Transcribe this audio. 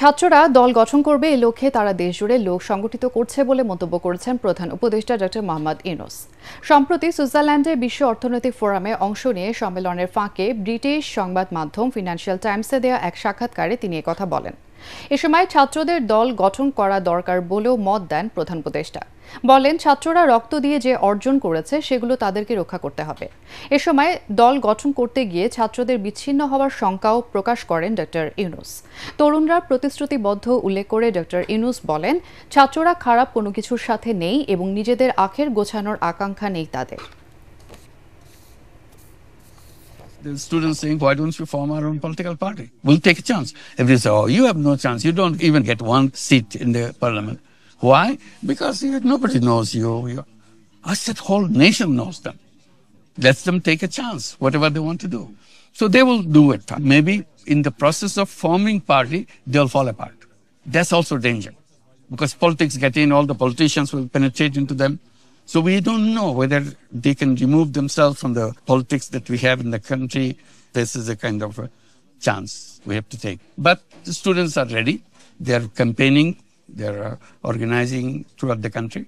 ছাত্ররা দল গঠন করবে এই লক্ষ্যে তারা দেশজুড়ে লোক সংগঠিত করছে বলে মন্তব্য করেছেন প্রধান উপদেষ্টা ডক্টর মোহাম্মদ ইউনূস। সম্প্রতি সুইজারল্যান্ডে বিশ্ব অর্থনৈতিক ফোরামে অংশ নিয়ে সম্মেলনের ফাঁকে ব্রিটিশ সংবাদ মাধ্যম ফিনান্সিয়াল টাইমসে দেয়া এক সাক্ষাৎকারে তিনি একথা বলেন। এ সময় ছাত্রদের দল গঠন করা দরকার বলেও মত দেন প্রধান উপদেষ্টা। বলেন, ছাত্ররা রক্ত দিয়ে যে অর্জন করেছে সেগুলো তাদেরকে রক্ষা করতে হবে। এ সময় দল গঠন করতে গিয়ে ছাত্রদের বিচ্ছিন্ন হওয়ার শঙ্কাও প্রকাশ করেন ডক্টর ইউনূস। তরুণরা প্রতিশ্রুতিবদ্ধ উল্লেখ করে ডক্টর ইউনূস বলেন, ছাত্ররা খারাপ কোনো কিছুর সাথে নেই এবং নিজেদের আখের গোছানোর আকাঙ্ক্ষা নেই তাদের। The students saying, why don't you form our own political party? We'll take a chance. If they say, oh, you have no chance, you don't even get one seat in the parliament. Why? Because nobody knows you. I said, whole nation knows them. Let them take a chance, whatever they want to do. So they will do it. Maybe in the process of forming party, they'll fall apart. That's also danger. Because politics get in, all the politicians will penetrate into them. So we don't know whether they can remove themselves from the politics that we have in the country. This is a kind of a chance we have to take. But the students are ready. They are campaigning. They are organizing throughout the country.